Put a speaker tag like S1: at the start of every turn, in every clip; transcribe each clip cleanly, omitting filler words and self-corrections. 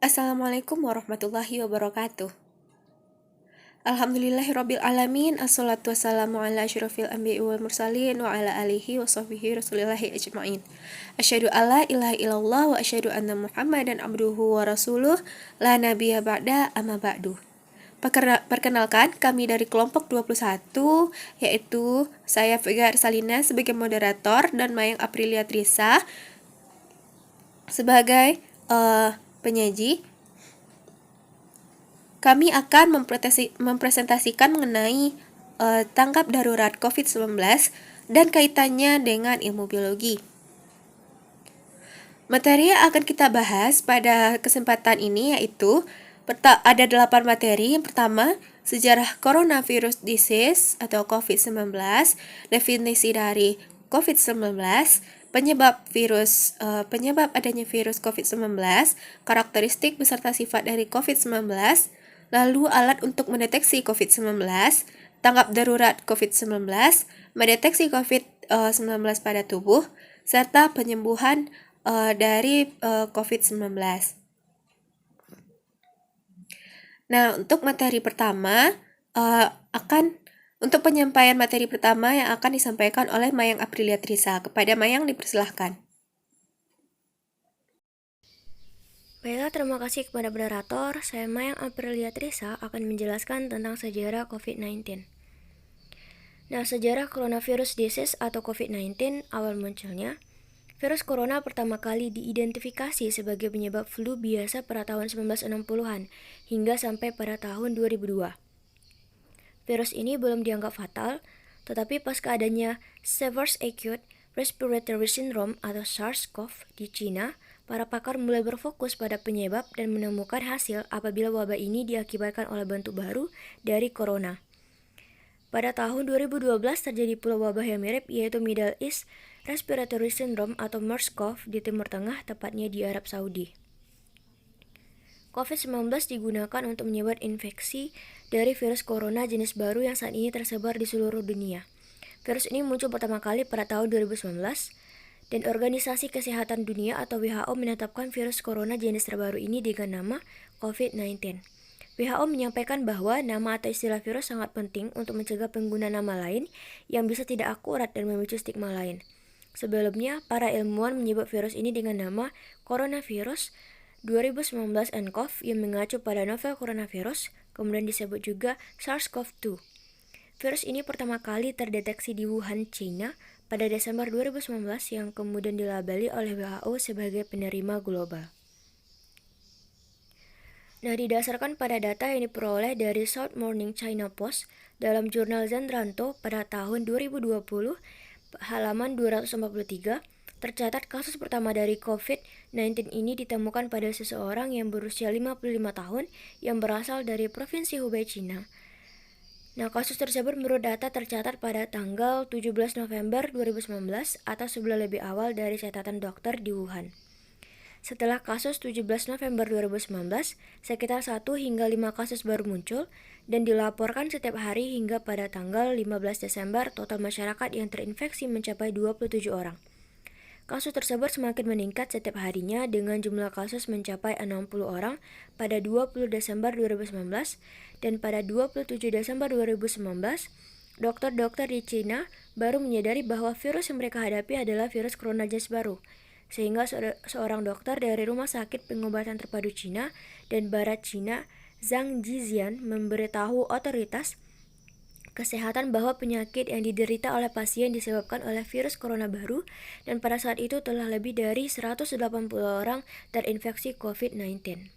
S1: Assalamualaikum warahmatullahi wabarakatuh. Alhamdulillahirabbil alamin, assalatu wassalamu ala asyrofil anbiya'i wal mursalin wa ala alihi wa sahbihi rasulillahi ajmain. Asyhadu alla ilaha illallah wa asyhadu anna Muhammadan abduhu wa rasuluh la nabiyya ba'da amma ba'du. Perkenalkan, kami dari kelompok 21, yaitu saya Vega Arsalina sebagai moderator dan Mayang Aprilia Trisa sebagai penyaji. Kami akan mempresentasikan mengenai tanggap darurat COVID-19 dan kaitannya dengan ilmu biologi. Materi yang akan kita bahas pada kesempatan ini yaitu ada 8 materi. Yang pertama, sejarah coronavirus disease atau COVID-19, definisi dari COVID-19, penyebab adanya virus COVID-19, karakteristik beserta sifat dari COVID-19, lalu alat untuk mendeteksi COVID-19, tanggap darurat COVID-19, mendeteksi COVID-19 pada tubuh, serta penyembuhan dari COVID-19. Nah, untuk penyampaian materi pertama yang akan disampaikan oleh Mayang Aprilia Trisa. Kepada Mayang dipersilahkan.
S2: Baiklah, terima kasih kepada moderator. Saya Mayang Aprilia Trisa akan menjelaskan tentang sejarah COVID-19. Nah, sejarah coronavirus disease atau COVID-19 awal munculnya. Virus corona pertama kali diidentifikasi sebagai penyebab flu biasa pada tahun 1960-an hingga sampai pada tahun 2002. Virus ini belum dianggap fatal, tetapi pasca adanya Severe Acute Respiratory Syndrome atau SARS-CoV di Cina, para pakar mulai berfokus pada penyebab dan menemukan hasil apabila wabah ini diakibatkan oleh bentuk baru dari corona. Pada tahun 2012 terjadi pula wabah yang mirip, yaitu Middle East Respiratory Syndrome atau MERS-CoV di Timur Tengah, tepatnya di Arab Saudi. COVID-19 digunakan untuk menyebabkan infeksi dari virus corona jenis baru yang saat ini tersebar di seluruh dunia. Virus ini muncul pertama kali pada tahun 2019, dan Organisasi Kesehatan Dunia atau WHO menetapkan virus corona jenis terbaru ini dengan nama COVID-19. WHO menyampaikan bahwa nama atau istilah virus sangat penting untuk mencegah pengguna nama lain yang bisa tidak akurat dan memicu stigma lain. Sebelumnya, para ilmuwan menyebut virus ini dengan nama coronavirus 2019 nCoV yang mengacu pada novel coronavirus, kemudian disebut juga SARS-CoV-2. Virus ini pertama kali terdeteksi di Wuhan, China pada Desember 2019 yang kemudian dilabeli oleh WHO sebagai penerima global. Nah, didasarkan pada data yang diperoleh dari South Morning China Post dalam jurnal Zendranto pada tahun 2020, halaman 243, tercatat kasus pertama dari COVID-19 ini ditemukan pada seseorang yang berusia 55 tahun yang berasal dari Provinsi Hubei, China. Nah, kasus tersebut menurut data tercatat pada tanggal 17 November 2019 atau sebulan lebih awal dari catatan dokter di Wuhan. Setelah kasus 17 November 2019, sekitar 1 hingga 5 kasus baru muncul dan dilaporkan setiap hari hingga pada tanggal 15 Desember total masyarakat yang terinfeksi mencapai 27 orang. Kasus tersebut semakin meningkat setiap harinya dengan jumlah kasus mencapai 60 orang pada 20 Desember 2019 dan pada 27 Desember 2019, dokter-dokter di China baru menyadari bahwa virus yang mereka hadapi adalah virus corona jenis baru. Sehingga seorang dokter dari Rumah Sakit Pengobatan Terpadu China dan Barat China, Zhang Jixian, memberitahu otoritas kesehatan bahwa penyakit yang diderita oleh pasien disebabkan oleh virus corona baru, dan pada saat itu telah lebih dari 180 orang terinfeksi COVID-19.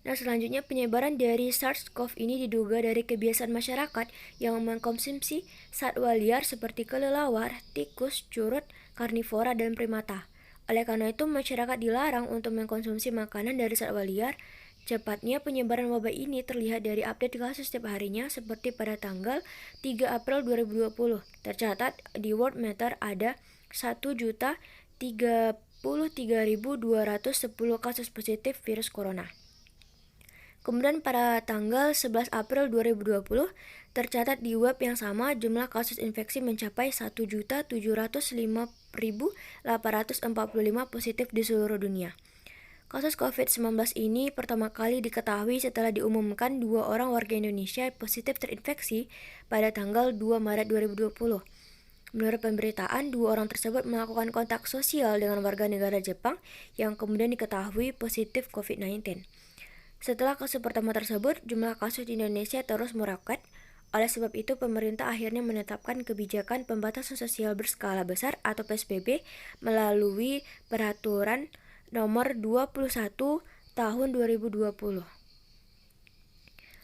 S2: Nah, selanjutnya penyebaran dari SARS-CoV ini diduga dari kebiasaan masyarakat yang mengkonsumsi satwa liar seperti kelelawar, tikus, curut, karnivora, dan primata. Oleh karena itu, masyarakat dilarang untuk mengkonsumsi makanan dari satwa liar. Cepatnya penyebaran wabah ini terlihat dari update kasus setiap harinya, seperti pada tanggal 3 April 2020. Tercatat di Worldometer ada 1.033.210 kasus positif virus corona. Kemudian pada tanggal 11 April 2020, tercatat di web yang sama jumlah kasus infeksi mencapai 1.705.845 positif di seluruh dunia. Kasus COVID-19 ini pertama kali diketahui setelah diumumkan 2 orang warga Indonesia positif terinfeksi pada tanggal 2 Maret 2020. Menurut pemberitaan, 2 orang tersebut melakukan kontak sosial dengan warga negara Jepang yang kemudian diketahui positif COVID-19. Setelah kasus pertama tersebut, jumlah kasus di Indonesia terus meroket. Oleh sebab itu, pemerintah akhirnya menetapkan kebijakan pembatasan sosial berskala besar atau PSBB melalui Peraturan Nomor 21 Tahun 2020.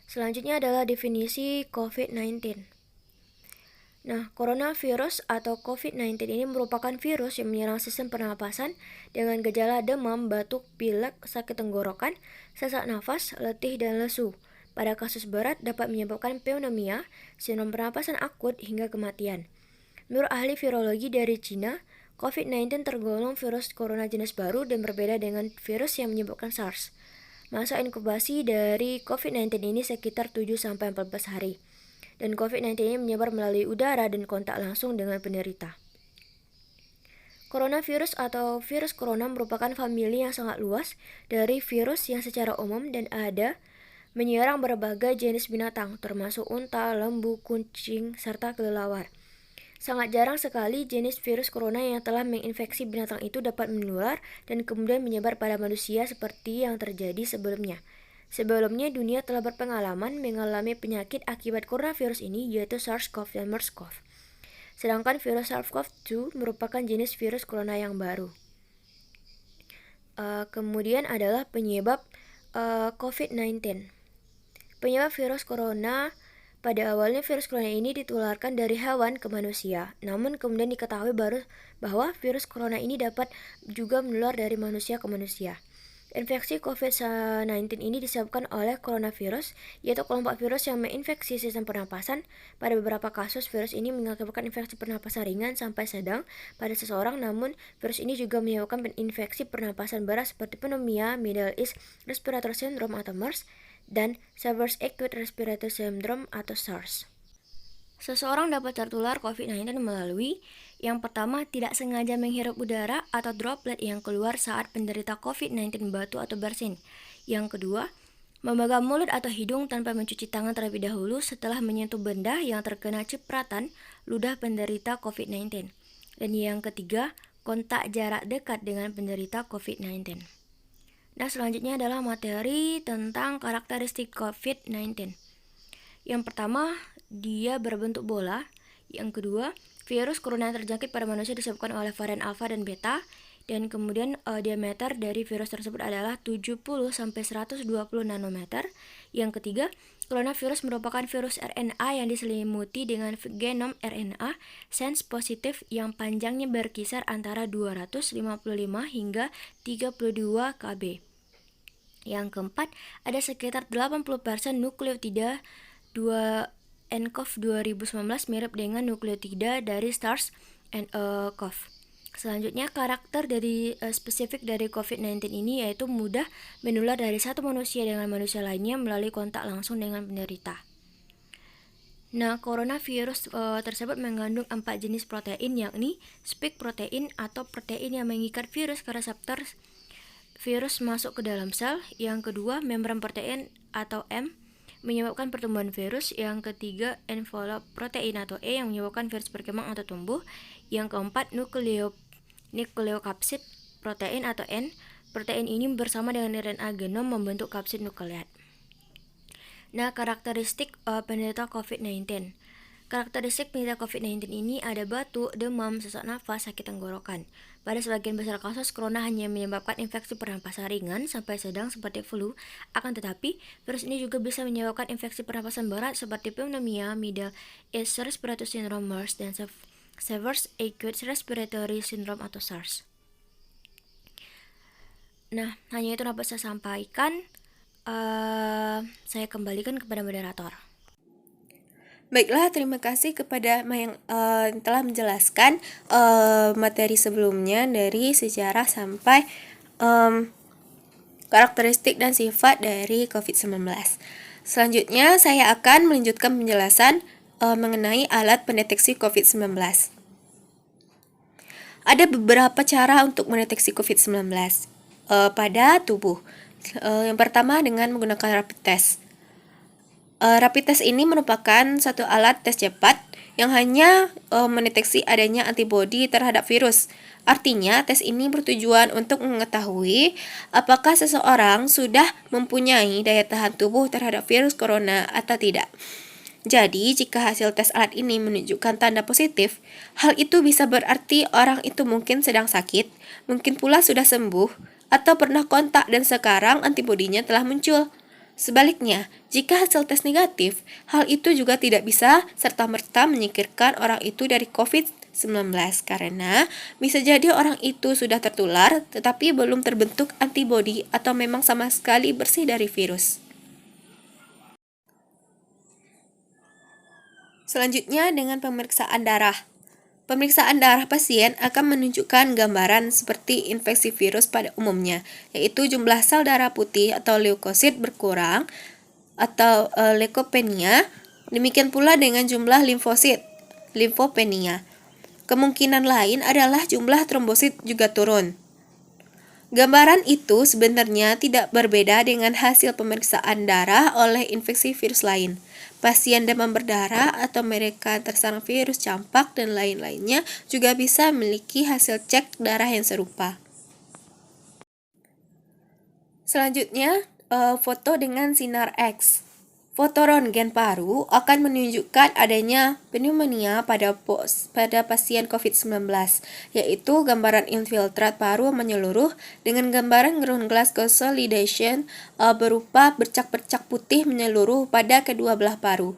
S2: Selanjutnya adalah definisi COVID-19. Nah, coronavirus atau COVID-19 ini merupakan virus yang menyerang sistem pernapasan dengan gejala demam, batuk, pilek, sakit tenggorokan, sesak nafas, letih, dan lesu. Pada kasus berat dapat menyebabkan pneumonia, sindrom pernapasan akut, hingga kematian. Menurut ahli virologi dari Cina, COVID-19 tergolong virus corona jenis baru dan berbeda dengan virus yang menyebabkan SARS. Masa inkubasi dari COVID-19 ini sekitar 7-14 hari. Dan COVID-19 ini menyebar melalui udara dan kontak langsung dengan penderita. Coronavirus atau virus corona merupakan famili yang sangat luas dari virus yang secara umum dan ada menyerang berbagai jenis binatang, termasuk unta, lembu, kucing, serta kelelawar. Sangat jarang sekali jenis virus corona yang telah menginfeksi binatang itu dapat menular dan kemudian menyebar pada manusia seperti yang terjadi sebelumnya. Sebelumnya, dunia telah berpengalaman mengalami penyakit akibat coronavirus ini, yaitu SARS-CoV dan MERS-CoV. Sedangkan virus SARS-CoV-2 merupakan jenis virus corona yang baru. Kemudian adalah penyebab COVID-19. Penyebab virus corona, pada awalnya virus corona ini ditularkan dari hewan ke manusia. Namun kemudian diketahui baru bahwa virus corona ini dapat juga menular dari manusia ke manusia. Infeksi COVID-19 ini disebabkan oleh coronavirus, yaitu kelompok virus yang menginfeksi sistem pernapasan. Pada beberapa kasus, virus ini mengakibatkan infeksi pernapasan ringan sampai sedang pada seseorang, namun virus ini juga menyebabkan infeksi pernapasan berat seperti pneumonia, Middle East Respiratory Syndrome atau MERS, dan Severe Acute Respiratory Syndrome atau SARS. Seseorang dapat tertular COVID-19 melalui yang pertama, tidak sengaja menghirup udara atau droplet yang keluar saat penderita COVID-19 batuk atau bersin. Yang kedua, memegang mulut atau hidung tanpa mencuci tangan terlebih dahulu setelah menyentuh benda yang terkena cipratan ludah penderita COVID-19. Dan yang ketiga, kontak jarak dekat dengan penderita COVID-19. Nah, selanjutnya adalah materi tentang karakteristik COVID-19. Yang pertama, dia berbentuk bola. Yang kedua, virus corona yang terjangkit pada manusia disebabkan oleh varian alfa dan beta. Dan kemudian diameter dari virus tersebut adalah 70-120 nanometer. Yang ketiga, coronavirus merupakan virus RNA yang diselimuti dengan genom RNA sense positif yang panjangnya berkisar antara 255 hingga 32 kb. Yang keempat, ada sekitar 80% nukleotida 2nCoV 2019 mirip dengan nukleotida dari SARS-CoV. Selanjutnya, karakter dari spesifik dari COVID-19 ini yaitu mudah menular dari satu manusia dengan manusia lainnya melalui kontak langsung dengan penderita. Nah, coronavirus tersebut mengandung 4 jenis protein, yakni spike protein atau protein yang mengikat virus ke reseptor virus masuk ke dalam sel. Yang kedua, membran protein atau M menyebabkan pertumbuhan virus. Yang ketiga, envelope protein atau E yang menyebabkan virus berkembang atau tumbuh. Yang keempat, nukleokapsid protein atau N. Protein ini bersama dengan RNA genom membentuk kapsid nukleat. Nah, karakteristik penderita COVID-19. Karakteristik penderita COVID-19 ini ada batuk, demam, sesak nafas, sakit tenggorokan. Pada sebagian besar kasus, corona hanya menyebabkan infeksi pernapasan ringan sampai sedang seperti flu. Akan tetapi, virus ini juga bisa menyebabkan infeksi pernapasan berat seperti pneumonia, Middle East Respiratory Syndrome (MERS), dan Severe Acute Respiratory Syndrome atau SARS. Nah, hanya itu dapat saya sampaikan. Saya kembalikan kepada moderator.
S1: Baiklah, terima kasih kepada yang telah menjelaskan materi sebelumnya dari sejarah sampai karakteristik dan sifat dari COVID-19. Selanjutnya, saya akan melanjutkan penjelasan mengenai alat pendeteksi COVID-19. Ada beberapa cara untuk mendeteksi COVID-19. pada tubuh. Yang pertama dengan menggunakan rapid test. Rapid test ini merupakan satu alat tes cepat yang hanya mendeteksi adanya antibodi terhadap virus. Artinya, tes ini bertujuan untuk mengetahui apakah seseorang sudah mempunyai daya tahan tubuh terhadap virus corona atau tidak. Jadi, jika hasil tes alat ini menunjukkan tanda positif, hal itu bisa berarti orang itu mungkin sedang sakit, mungkin pula sudah sembuh, atau pernah kontak dan sekarang antibodinya telah muncul. Sebaliknya, jika hasil tes negatif, hal itu juga tidak bisa serta-merta menyingkirkan orang itu dari COVID-19 karena bisa jadi orang itu sudah tertular tetapi belum terbentuk antibodi atau memang sama sekali bersih dari virus. Selanjutnya dengan pemeriksaan darah. Pemeriksaan darah pasien akan menunjukkan gambaran seperti infeksi virus pada umumnya, yaitu jumlah sel darah putih atau leukosit berkurang atau leukopenia, demikian pula dengan jumlah limfosit, limfopenia. Kemungkinan lain adalah jumlah trombosit juga turun. Gambaran itu sebenarnya tidak berbeda dengan hasil pemeriksaan darah oleh infeksi virus lain. Pasien demam berdarah atau mereka terserang virus campak dan lain-lainnya juga bisa memiliki hasil cek darah yang serupa. Selanjutnya, foto dengan sinar X. Foto röntgen paru akan menunjukkan adanya pneumonia pada pasien COVID-19, yaitu gambaran infiltrat paru menyeluruh dengan gambaran ground glass consolidation berupa bercak-bercak putih menyeluruh pada kedua belah paru.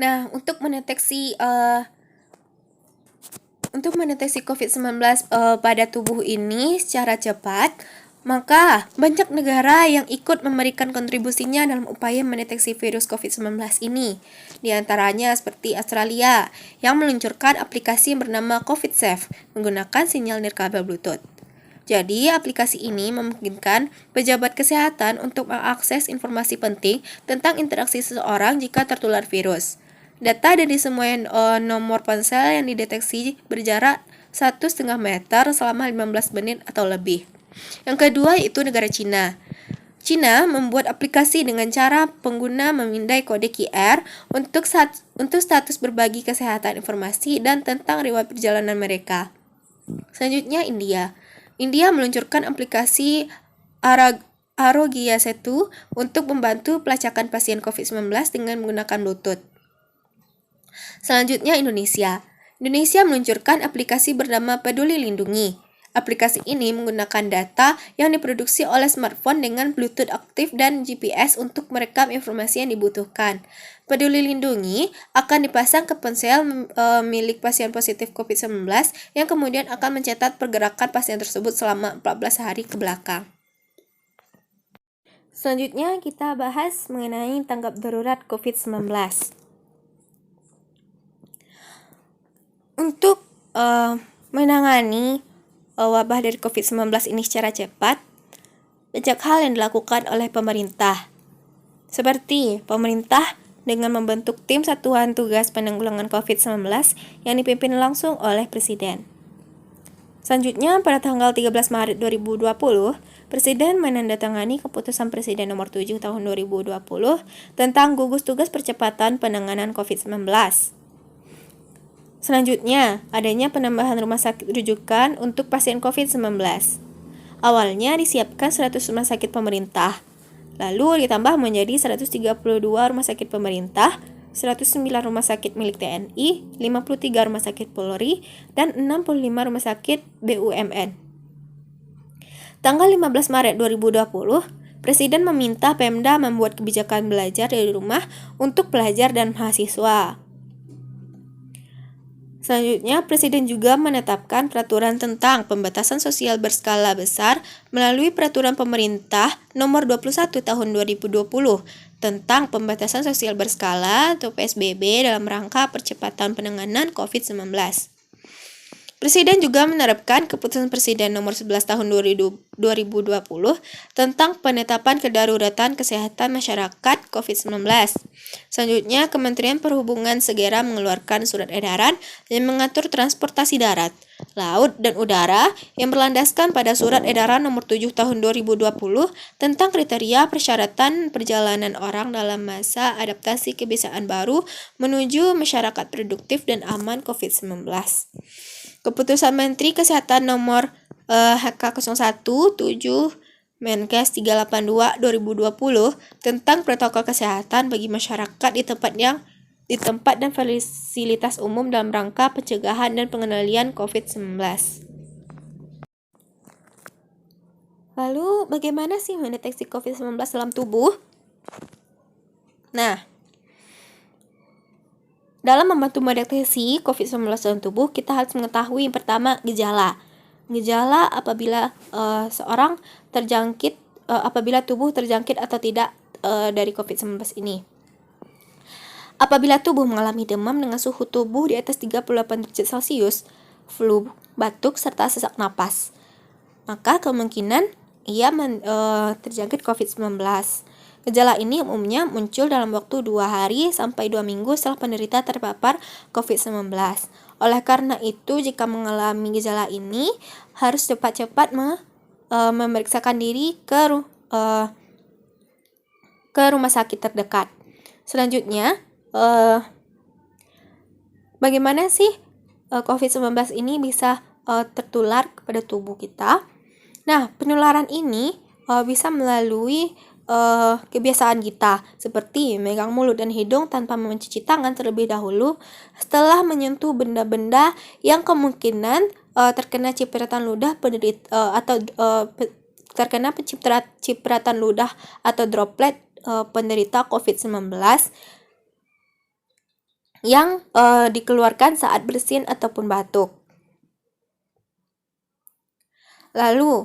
S1: Nah, untuk mendeteksi COVID-19 pada tubuh ini secara cepat, maka banyak negara yang ikut memberikan kontribusinya dalam upaya mendeteksi virus COVID-19 ini. Di antaranya seperti Australia yang meluncurkan aplikasi yang bernama COVID-Safe menggunakan sinyal nirkabel Bluetooth. Jadi, aplikasi ini memungkinkan pejabat kesehatan untuk mengakses informasi penting tentang interaksi seseorang jika tertular virus. Data dari semua nomor ponsel yang dideteksi berjarak 1,5 meter selama 15 menit atau lebih. Yang kedua yaitu negara Cina. Cina membuat aplikasi dengan cara pengguna memindai kode QR untuk status berbagi kesehatan informasi dan tentang riwayat perjalanan mereka. Selanjutnya India. India meluncurkan aplikasi Arogya Setu untuk membantu pelacakan pasien COVID-19 dengan menggunakan Bluetooth. Selanjutnya Indonesia. Indonesia meluncurkan aplikasi bernama Peduli Lindungi. Aplikasi ini menggunakan data yang diproduksi oleh smartphone dengan Bluetooth aktif dan GPS untuk merekam informasi yang dibutuhkan. Peduli Lindungi akan dipasang ke ponsel milik pasien positif COVID-19 yang kemudian akan mencatat pergerakan pasien tersebut selama 14 hari ke belakang. Selanjutnya kita bahas mengenai tanggap darurat COVID-19. Untuk menangani wabah dari COVID-19 ini secara cepat, banyak hal yang dilakukan oleh pemerintah. Seperti pemerintah dengan membentuk tim Satuan Tugas Penanggulangan COVID-19 yang dipimpin langsung oleh Presiden. Selanjutnya, pada tanggal 13 Maret 2020, Presiden menandatangani Keputusan Presiden Nomor 7 Tahun 2020 tentang gugus tugas percepatan penanganan COVID-19. Selanjutnya, adanya penambahan rumah sakit rujukan untuk pasien COVID-19. Awalnya disiapkan 100 rumah sakit pemerintah, lalu ditambah menjadi 132 rumah sakit pemerintah, 109 rumah sakit milik TNI, 53 rumah sakit Polri, dan 65 rumah sakit BUMN. Tanggal 15 Maret 2020, Presiden meminta Pemda membuat kebijakan belajar dari rumah untuk pelajar dan mahasiswa. Selanjutnya, Presiden juga menetapkan peraturan tentang pembatasan sosial berskala besar melalui Peraturan Pemerintah Nomor 21 Tahun 2020 tentang pembatasan sosial berskala atau PSBB dalam rangka percepatan penanganan COVID-19. Presiden juga menerapkan Keputusan Presiden Nomor 11 Tahun 2020 tentang penetapan kedaruratan kesehatan masyarakat COVID-19. Selanjutnya, Kementerian Perhubungan segera mengeluarkan surat edaran yang mengatur transportasi darat. laut, dan udara yang berlandaskan pada Surat Edaran Nomor 7 Tahun 2020 tentang kriteria persyaratan perjalanan orang dalam masa adaptasi kebiasaan baru menuju masyarakat produktif dan aman COVID-19. Keputusan Menteri Kesehatan Nomor HK01 7 Menkes 382 2020 tentang protokol kesehatan bagi masyarakat di tempat dan fasilitas umum dalam rangka pencegahan dan pengendalian COVID-19. Lalu, bagaimana sih mendeteksi COVID-19 dalam tubuh? Nah, dalam membantu mendeteksi COVID-19 dalam tubuh, kita harus mengetahui yang pertama gejala. Gejala apabila seorang terjangkit, apabila tubuh terjangkit atau tidak dari COVID-19 ini. Apabila tubuh mengalami demam dengan suhu tubuh di atas 38 derajat Celcius, flu, batuk, serta sesak napas, maka kemungkinan ia terjangkit COVID-19. Gejala ini umumnya muncul dalam waktu 2 hari sampai 2 minggu setelah penderita terpapar COVID-19. Oleh karena itu, jika mengalami gejala ini, harus cepat-cepat memeriksakan diri ke rumah sakit terdekat. Selanjutnya, bagaimana sih COVID-19 ini bisa tertular kepada tubuh kita? Nah, penularan ini bisa melalui kebiasaan kita, seperti megang mulut dan hidung tanpa mencuci tangan terlebih dahulu setelah menyentuh benda-benda yang kemungkinan terkena cipratan ludah terkena cipratan ludah atau droplet penderita COVID-19 yang dikeluarkan saat bersin ataupun batuk. Lalu,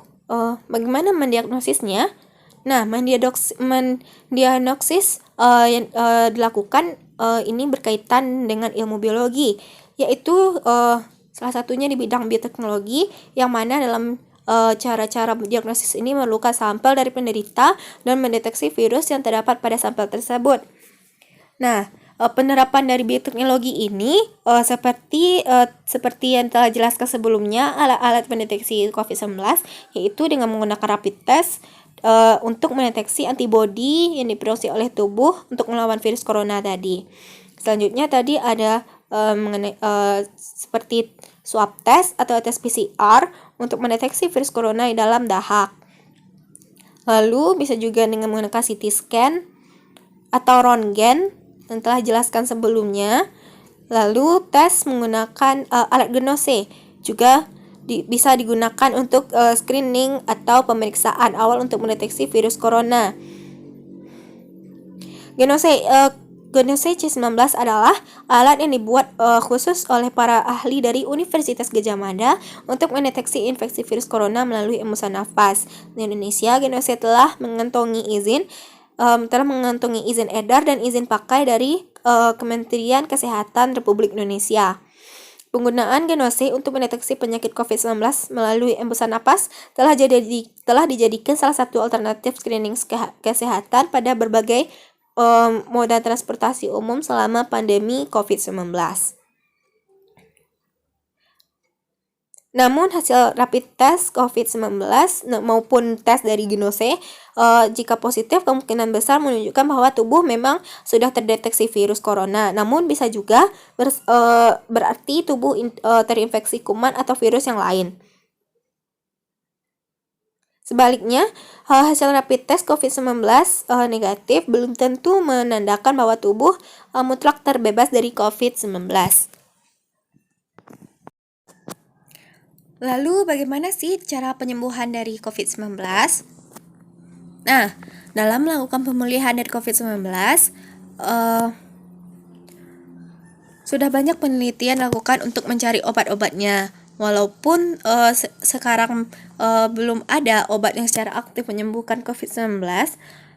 S1: bagaimana mendiagnosisnya? Nah, mendiagnosis yang dilakukan ini berkaitan dengan ilmu biologi, yaitu salah satunya di bidang bioteknologi, yang mana dalam cara-cara diagnosis ini memerlukan sampel dari penderita dan mendeteksi virus yang terdapat pada sampel tersebut. Nah, penerapan dari bioteknologi ini seperti yang telah jelaskan sebelumnya, alat-alat pendeteksi COVID-19, yaitu dengan menggunakan rapid test untuk mendeteksi antibodi yang diproduksi oleh tubuh untuk melawan virus corona tadi. Selanjutnya tadi ada mengenai seperti swab test atau tes PCR untuk mendeteksi virus corona di dalam dahak. Lalu bisa juga dengan menggunakan CT scan atau röntgen yang telah jelaskan sebelumnya. Lalu tes menggunakan alat genose juga bisa digunakan untuk screening atau pemeriksaan awal untuk mendeteksi virus corona. Genose C19 adalah alat yang dibuat khusus oleh para ahli dari Universitas Gadjah Mada untuk mendeteksi infeksi virus corona melalui embusan nafas. Di Indonesia, Genose telah mengantongi izin edar dan izin pakai dari Kementerian Kesehatan Republik Indonesia. Penggunaan Genose untuk mendeteksi penyakit COVID-19 melalui embusan napas telah dijadikan salah satu alternatif screening kesehatan pada berbagai moda transportasi umum selama pandemi COVID-19. Namun hasil rapid test COVID-19 maupun tes dari Genose jika positif, kemungkinan besar menunjukkan bahwa tubuh memang sudah terdeteksi virus corona. Namun bisa juga berarti tubuh terinfeksi kuman atau virus yang lain. Sebaliknya, hasil rapid test COVID-19 negatif belum tentu menandakan bahwa tubuh mutlak terbebas dari COVID-19. Lalu bagaimana sih cara penyembuhan dari COVID-19? Nah, dalam melakukan pemulihan dari COVID-19, sudah banyak penelitian dilakukan untuk mencari obat-obatnya. Walaupun sekarang belum ada obat yang secara aktif menyembuhkan COVID-19,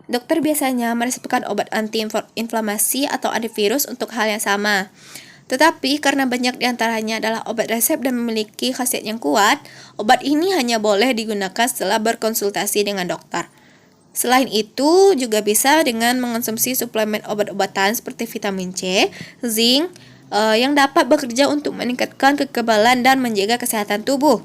S1: dokter biasanya meresepkan obat anti-inflamasi atau antivirus untuk hal yang sama. Tetapi karena banyak diantaranya adalah obat resep dan memiliki khasiat yang kuat, obat ini hanya boleh digunakan setelah berkonsultasi dengan dokter. Selain itu, juga bisa dengan mengonsumsi suplemen obat-obatan seperti vitamin C, zinc, yang dapat bekerja untuk meningkatkan kekebalan dan menjaga kesehatan tubuh.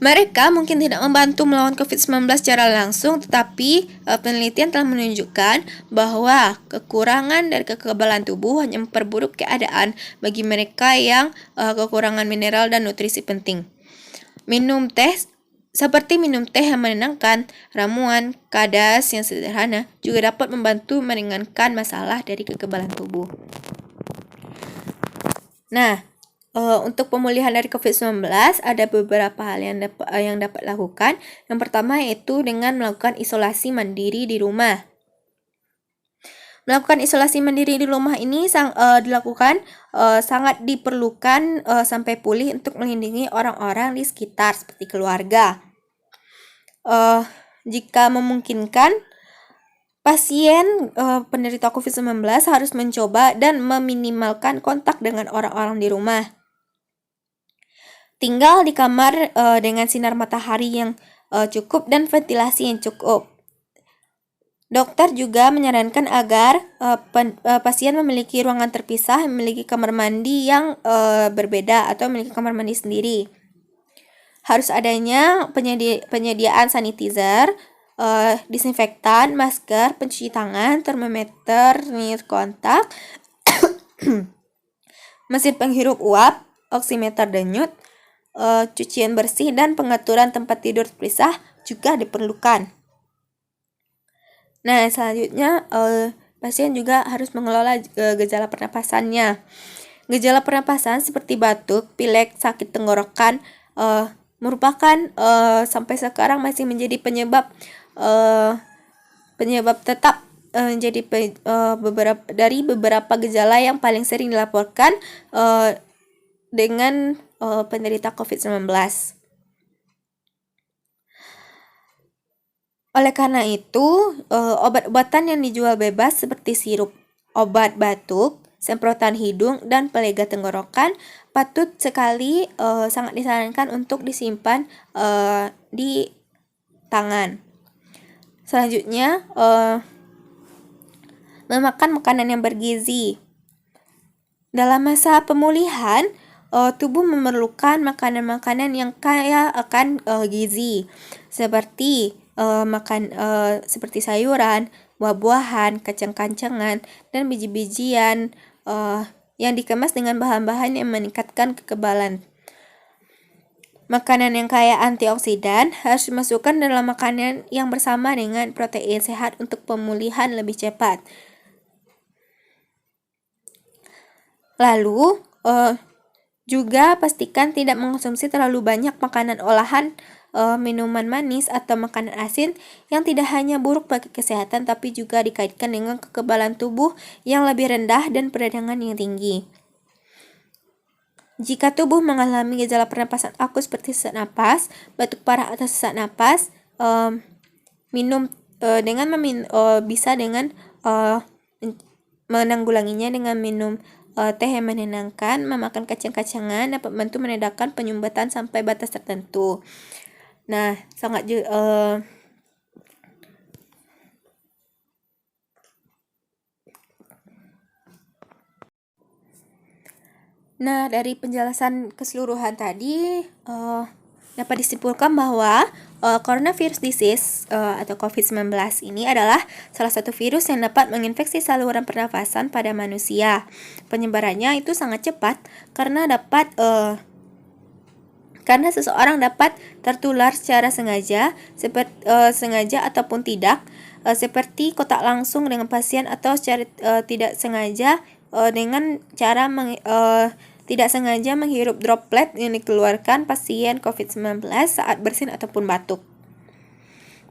S1: Mereka mungkin tidak membantu melawan COVID-19 secara langsung, tetapi penelitian telah menunjukkan bahwa kekurangan dari kekebalan tubuh hanya memperburuk keadaan bagi mereka yang kekurangan mineral dan nutrisi penting. Seperti minum teh yang menenangkan, ramuan kadas yang sederhana juga dapat membantu meringankan masalah dari kekebalan tubuh. Nah, untuk pemulihan dari COVID-19 ada beberapa hal yang dapat lakukan. Yang pertama yaitu dengan melakukan isolasi mandiri di rumah. Melakukan isolasi mandiri di rumah ini dilakukan sangat diperlukan sampai pulih untuk melindungi orang-orang di sekitar seperti keluarga. Jika memungkinkan, pasien penderita COVID-19 harus mencoba dan meminimalkan kontak dengan orang-orang di rumah. Tinggal di kamar dengan sinar matahari yang cukup dan ventilasi yang cukup. Dokter juga menyarankan agar pasien memiliki ruangan terpisah, memiliki kamar mandi yang berbeda atau memiliki kamar mandi sendiri. Harus adanya penyediaan sanitizer, disinfektan, masker, pencuci tangan, termometer, nir kontak, mesin penghirup uap, oximeter denyut, cucian bersih, dan pengaturan tempat tidur terpisah juga diperlukan. Nah, selanjutnya pasien juga harus mengelola gejala pernapasannya. Gejala pernapasan seperti batuk, pilek, sakit tenggorokan merupakan sampai sekarang masih menjadi penyebab tetap menjadi beberapa gejala yang paling sering dilaporkan dengan penderita COVID-19. Oleh karena itu, obat-obatan yang dijual bebas seperti sirup obat batuk, semprotan hidung, dan pelega tenggorokan patut sekali sangat disarankan untuk disimpan di tangan. Selanjutnya, memakan makanan yang bergizi. Dalam masa pemulihan, tubuh memerlukan makanan-makanan yang kaya akan gizi, seperti seperti sayuran, buah-buahan, kacang-kacangan, dan biji-bijian yang dikemas dengan bahan-bahan yang meningkatkan kekebalan. Makanan yang kaya antioksidan harus dimasukkan dalam makanan yang bersama dengan protein sehat untuk pemulihan lebih cepat. Lalu, juga pastikan tidak mengonsumsi terlalu banyak makanan olahan, minuman manis, atau makanan asin yang tidak hanya buruk bagi kesehatan tapi juga dikaitkan dengan kekebalan tubuh yang lebih rendah dan peradangan yang tinggi. Jika tubuh mengalami gejala pernapasan akut seperti sesak napas, batuk parah atau sesak napas, bisa dengan menanggulanginya dengan minum teh yang menenangkan, memakan kacang-kacangan dapat membantu meredakan penyumbatan sampai batas tertentu. Nah, dari penjelasan keseluruhan tadi dapat disimpulkan bahwa coronavirus disease atau COVID-19 ini adalah salah satu virus yang dapat menginfeksi saluran pernafasan pada manusia. Penyebarannya itu sangat cepat karena seseorang dapat tertular secara sengaja ataupun tidak, seperti kontak langsung dengan pasien atau secara tidak sengaja dengan cara tidak sengaja menghirup droplet yang dikeluarkan pasien COVID-19 saat bersin ataupun batuk.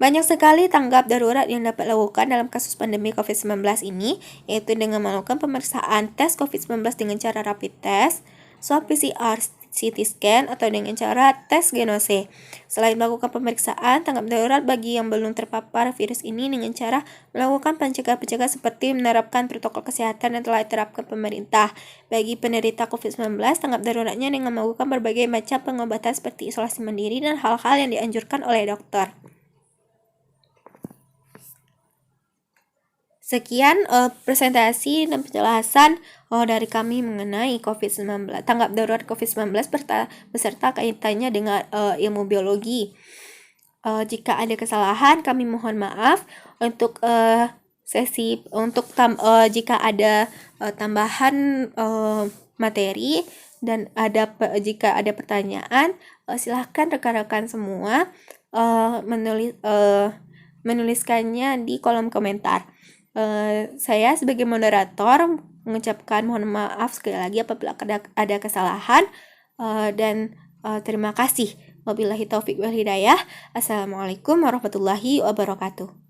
S1: Banyak sekali tanggap darurat yang dapat dilakukan dalam kasus pandemi COVID-19 ini, yaitu dengan melakukan pemeriksaan tes COVID-19 dengan cara rapid test, swab PCR, CT scan, atau dengan cara tes genose. Selain melakukan pemeriksaan, tanggap darurat bagi yang belum terpapar virus ini dengan cara melakukan pencegahan seperti menerapkan protokol kesehatan yang telah diterapkan pemerintah. Bagi penderita COVID-19, tanggap daruratnya dengan melakukan berbagai macam pengobatan seperti isolasi mandiri dan hal-hal yang dianjurkan oleh dokter. Sekian presentasi dan penjelasan dari kami mengenai COVID-19, tanggap darurat COVID-19 beserta kaitannya dengan ilmu biologi. Jika ada kesalahan, kami mohon maaf. Untuk jika ada tambahan materi dan jika ada pertanyaan, silahkan rekan-rekan semua menuliskannya di kolom komentar. Saya sebagai moderator mengucapkan mohon maaf sekali lagi apabila ada kesalahan, dan terima kasih. Wabillahi taufik wal hidayah. Assalamualaikum warahmatullahi wabarakatuh.